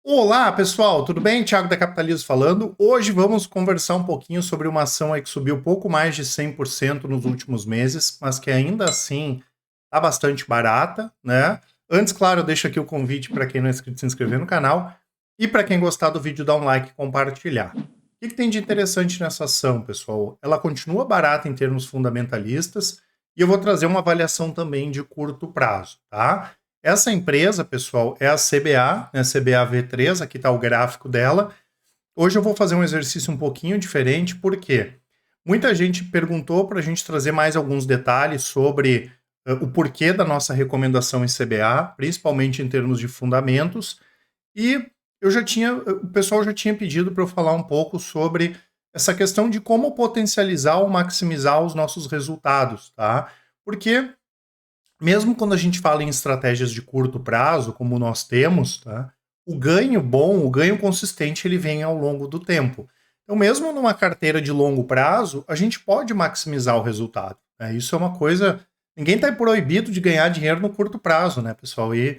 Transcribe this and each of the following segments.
Olá, pessoal, tudo bem? Thiago da Capitalismo falando. Hoje vamos conversar um pouquinho sobre uma ação aí que subiu pouco mais de 100% nos últimos meses, mas que ainda assim está bastante barata, né? Antes, claro, eu deixo aqui o convite para quem não é inscrito se inscrever no canal e para quem gostar do vídeo dar um like e compartilhar. O que tem de interessante nessa ação, pessoal? Ela continua barata em termos fundamentalistas e eu vou trazer uma avaliação também de curto prazo, tá? Essa empresa, pessoal, é a CBA, né, CBA V3, aqui está o gráfico dela. Hoje eu vou fazer um exercício um pouquinho diferente, porque muita gente perguntou para a gente trazer mais alguns detalhes sobre o porquê da nossa recomendação em CBA, principalmente em termos de fundamentos, e o pessoal já tinha pedido para eu falar um pouco sobre essa questão de como potencializar ou maximizar os nossos resultados, tá? Porque mesmo quando a gente fala em estratégias de curto prazo, como nós temos, tá? O ganho bom, o ganho consistente, ele vem ao longo do tempo. Então, mesmo numa carteira de longo prazo, a gente pode maximizar o resultado, né? Isso é uma coisa. Ninguém está proibido de ganhar dinheiro no curto prazo, né, pessoal? E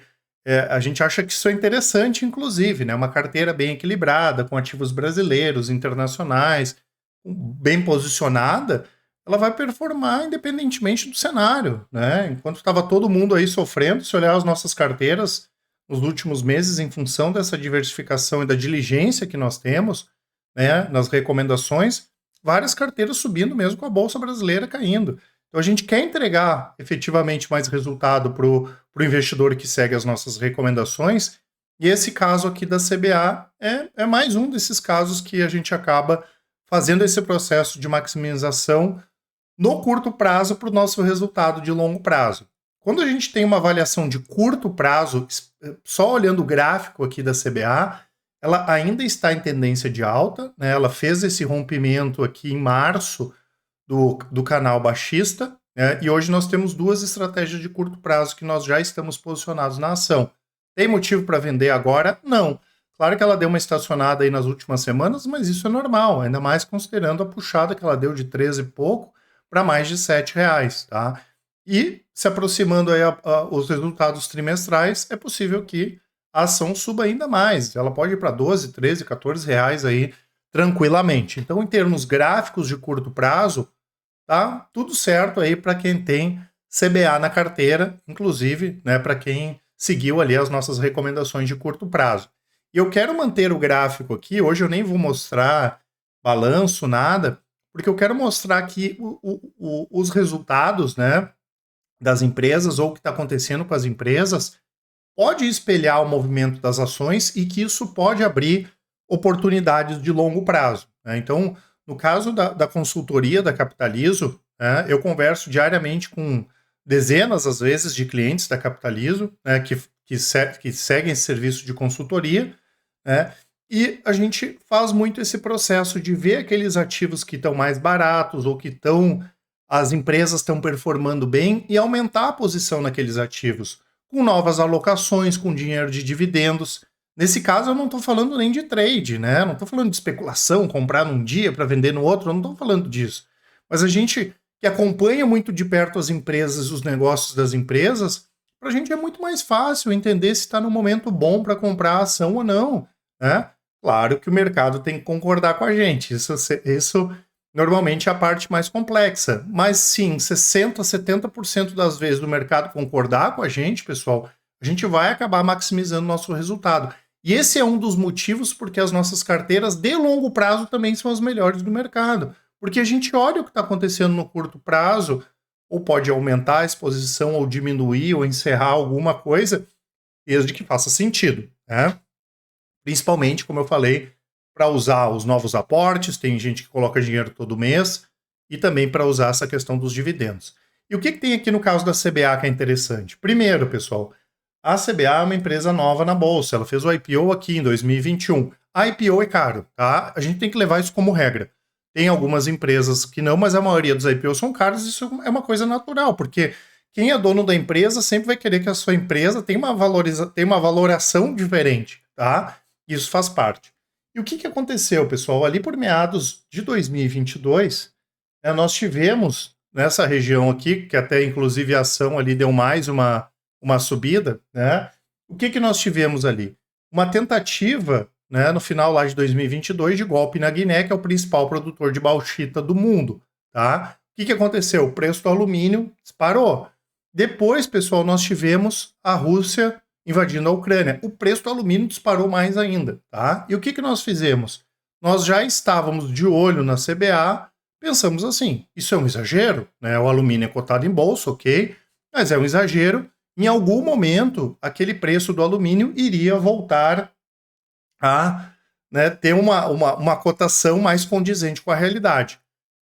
a gente acha que isso é interessante, inclusive, né? Uma carteira bem equilibrada, com ativos brasileiros, internacionais, bem posicionada, ela vai performar independentemente do cenário, né? Enquanto estava todo mundo aí sofrendo, se olhar as nossas carteiras nos últimos meses, em função dessa diversificação e da diligência que nós temos, né, nas recomendações, várias carteiras subindo mesmo com a Bolsa Brasileira caindo. Então a gente quer entregar efetivamente mais resultado para o investidor que segue as nossas recomendações, e esse caso aqui da CBA é mais um desses casos que a gente acaba fazendo esse processo de maximização no curto prazo para o nosso resultado de longo prazo. Quando a gente tem uma avaliação de curto prazo, só olhando o gráfico aqui da CBA, ela ainda está em tendência de alta, né? Ela fez esse rompimento aqui em março do canal baixista, né? E hoje nós temos duas estratégias de curto prazo que nós já estamos posicionados na ação. Tem motivo para vender agora? Não. Claro que ela deu uma estacionada aí nas últimas semanas, mas isso é normal, ainda mais considerando a puxada que ela deu de 13 e pouco para mais de R$ 7, tá? E se aproximando aí os resultados trimestrais, é possível que a ação suba ainda mais. Ela pode ir para 12, 13, R$ 14 aí tranquilamente. Então, em termos gráficos de curto prazo, tá tudo certo aí para quem tem CBA na carteira, inclusive, né, para quem seguiu ali as nossas recomendações de curto prazo. E eu quero manter o gráfico aqui, hoje eu nem vou mostrar balanço, nada, porque eu quero mostrar aqui os resultados, né, das empresas ou o que está acontecendo com as empresas pode espelhar o movimento das ações e que isso pode abrir oportunidades de longo prazo, né? Então, no caso da consultoria da Capitalizo, né, eu converso diariamente com dezenas, às vezes, de clientes da Capitalizo, né, que seguem esse serviço de consultoria, né, e a gente faz muito esse processo de ver aqueles ativos que estão mais baratos ou que as empresas estão performando bem e aumentar a posição naqueles ativos, com novas alocações, com dinheiro de dividendos. Nesse caso, eu não estou falando nem de trade, né? Não estou falando de especulação, comprar num dia para vender no outro, eu não estou falando disso. Mas a gente que acompanha muito de perto as empresas, os negócios das empresas, para a gente é muito mais fácil entender se está no momento bom para comprar a ação ou não, né? Claro que o mercado tem que concordar com a gente. Isso normalmente é a parte mais complexa. Mas sim, 60%, 70% das vezes do mercado concordar com a gente, pessoal, a gente vai acabar maximizando nosso resultado. E esse é um dos motivos porque as nossas carteiras de longo prazo também são as melhores do mercado. Porque a gente olha o que está acontecendo no curto prazo, ou pode aumentar a exposição, ou diminuir, ou encerrar alguma coisa, desde que faça sentido, né? Principalmente, como eu falei, para usar os novos aportes, tem gente que coloca dinheiro todo mês, e também para usar essa questão dos dividendos. E o que tem aqui no caso da CBA que é interessante? Primeiro, pessoal, a CBA é uma empresa nova na Bolsa, ela fez o IPO aqui em 2021. A IPO é caro, tá? A gente tem que levar isso como regra. Tem algumas empresas que não, mas a maioria dos IPOs são caros, isso é uma coisa natural, porque quem é dono da empresa sempre vai querer que a sua empresa tenha tenha uma valoração diferente, tá? Isso faz parte. E o que aconteceu, pessoal? Ali por meados de 2022, nós tivemos nessa região aqui, que até inclusive a ação ali deu mais uma subida, né? O que nós tivemos ali? uma tentativa, né, no final lá de 2022, de golpe na Guiné, que é o principal produtor de bauxita do mundo, tá? O que aconteceu? O preço do alumínio disparou. Depois, pessoal, nós tivemos a Rússia invadindo a Ucrânia. O preço do alumínio disparou mais ainda, tá? E o que nós fizemos? Nós já estávamos de olho na CBA, pensamos assim, isso é um exagero, né? O alumínio é cotado em bolsa, ok, mas é um exagero. Em algum momento, aquele preço do alumínio iria voltar a, né, ter uma cotação mais condizente com a realidade.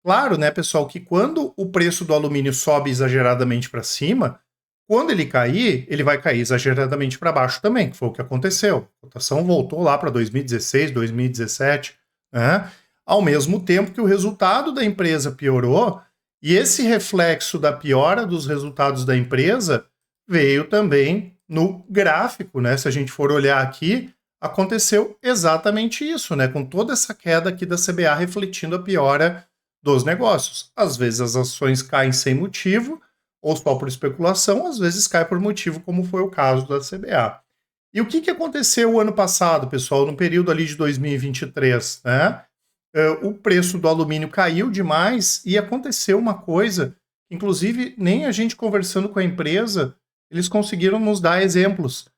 Claro, né, pessoal, que quando o preço do alumínio sobe exageradamente para cima, quando ele cair, ele vai cair exageradamente para baixo também, que foi o que aconteceu. A cotação voltou lá para 2016, 2017, né? Ao mesmo tempo que o resultado da empresa piorou, e esse reflexo da piora dos resultados da empresa veio também no gráfico, né? Se a gente for olhar aqui, aconteceu exatamente isso, né? Com toda essa queda aqui da CBA refletindo a piora dos negócios. Às vezes as ações caem sem motivo, ou só por especulação, às vezes cai por motivo, como foi o caso da CBA. E o que aconteceu o ano passado, pessoal, no período ali de 2023, né? O preço do alumínio caiu demais e aconteceu uma coisa, inclusive nem a gente conversando com a empresa, eles conseguiram nos dar exemplos.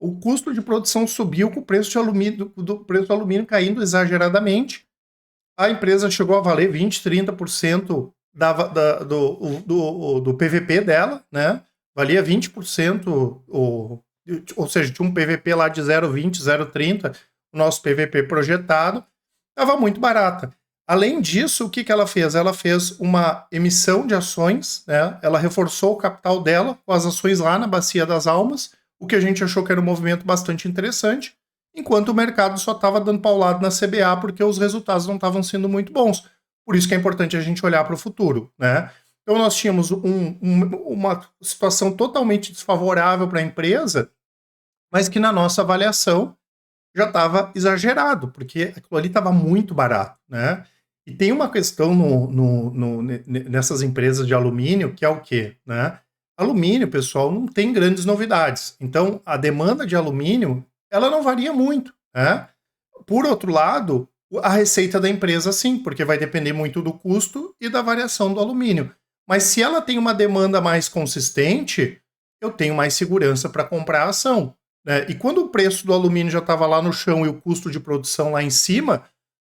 O custo de produção subiu com o preço de alumínio, do preço do alumínio caindo exageradamente. A empresa chegou a valer 20, 30% do PVP dela, né? Valia 20%, ou seja, tinha um PVP lá de 0,20, 0,30, o nosso PVP projetado, estava muito barata. Além disso, o que ela fez? Ela fez uma emissão de ações, né? Ela reforçou o capital dela com as ações lá na Bacia das Almas, o que a gente achou que era um movimento bastante interessante, enquanto o mercado só estava dando paulado na CBA porque os resultados não estavam sendo muito bons. Por isso que é importante a gente olhar para o futuro, né? Então nós tínhamos uma situação totalmente desfavorável para a empresa, mas que na nossa avaliação já estava exagerado, porque aquilo ali estava muito barato, né? E tem uma questão nessas empresas de alumínio que é o quê, né? Alumínio, pessoal, não tem grandes novidades. Então, a demanda de alumínio, ela não varia muito, né? Por outro lado, a receita da empresa sim, porque vai depender muito do custo e da variação do alumínio. Mas se ela tem uma demanda mais consistente, eu tenho mais segurança para comprar a ação, né? E quando o preço do alumínio já estava lá no chão e o custo de produção lá em cima,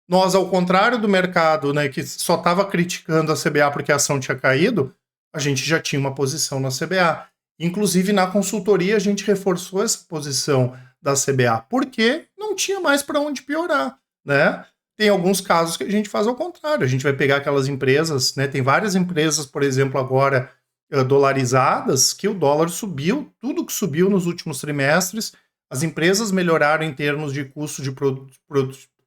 nós, ao contrário do mercado, né, que só estava criticando a CBA porque a ação tinha caído, a gente já tinha uma posição na CBA. Inclusive, na consultoria, a gente reforçou essa posição da CBA, porque não tinha mais para onde piorar, né? Tem alguns casos que a gente faz ao contrário. A gente vai pegar aquelas empresas, né? Tem várias empresas, por exemplo, agora dolarizadas, que o dólar subiu, tudo que subiu nos últimos trimestres, as empresas melhoraram em termos de custo de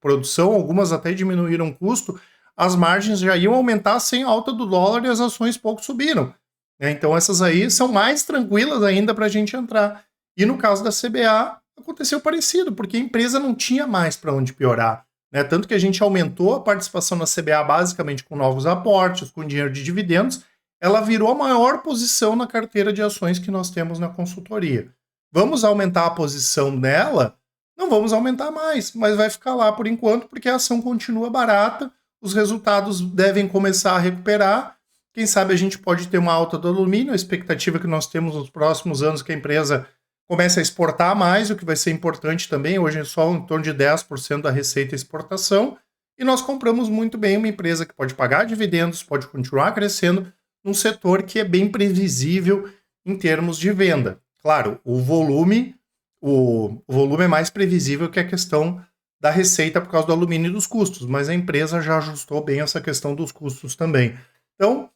produção, algumas até diminuíram o custo, as margens já iam aumentar sem alta do dólar e as ações pouco subiram. Então essas aí são mais tranquilas ainda para a gente entrar. E no caso da CBA, aconteceu parecido, porque a empresa não tinha mais para onde piorar, né? Tanto que a gente aumentou a participação na CBA basicamente com novos aportes, com dinheiro de dividendos, ela virou a maior posição na carteira de ações que nós temos na consultoria. Vamos aumentar a posição dela? Não vamos aumentar mais, mas vai ficar lá por enquanto, porque a ação continua barata, os resultados devem começar a recuperar. Quem sabe a gente pode ter uma alta do alumínio, a expectativa que nós temos nos próximos anos que a empresa comece a exportar mais, o que vai ser importante também. Hoje é só em torno de 10% da receita exportação, e nós compramos muito bem uma empresa que pode pagar dividendos, pode continuar crescendo, num setor que é bem previsível em termos de venda. Claro, o volume é mais previsível que a questão da receita por causa do alumínio e dos custos, mas a empresa já ajustou bem essa questão dos custos também. Então,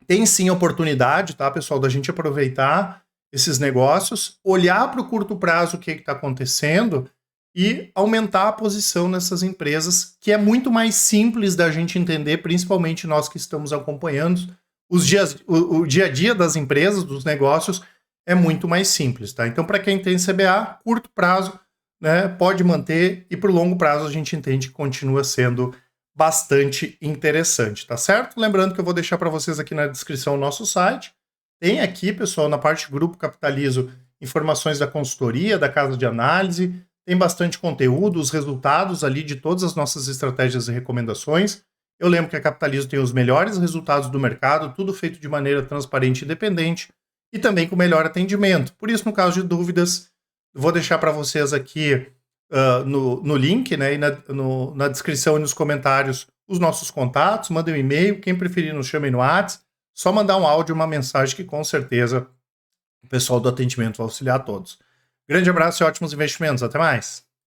tem sim oportunidade, tá, pessoal, da gente aproveitar esses negócios, olhar para o curto prazo o que está acontecendo e aumentar a posição nessas empresas, que é muito mais simples da gente entender, principalmente nós que estamos acompanhando o dia a dia das empresas, dos negócios, é muito mais simples, tá? Então, para quem tem CBA, curto prazo, né, pode manter, e para o longo prazo a gente entende que continua sendo bastante interessante, tá certo? Lembrando que eu vou deixar para vocês aqui na descrição o nosso site. Tem aqui, pessoal, na parte Grupo Capitalizo, informações da consultoria, da casa de análise. tem bastante conteúdo, os resultados ali de todas as nossas estratégias e recomendações. Eu lembro que a Capitalizo tem os melhores resultados do mercado, tudo feito de maneira transparente e independente, e também com melhor atendimento. Por isso, no caso de dúvidas, vou deixar para vocês aqui no link, né, e na descrição e nos comentários os nossos contatos, mandem um e-mail, quem preferir nos chame no WhatsApp, só mandar um áudio, uma mensagem que com certeza o pessoal do atendimento vai auxiliar a todos. Grande abraço e ótimos investimentos, até mais!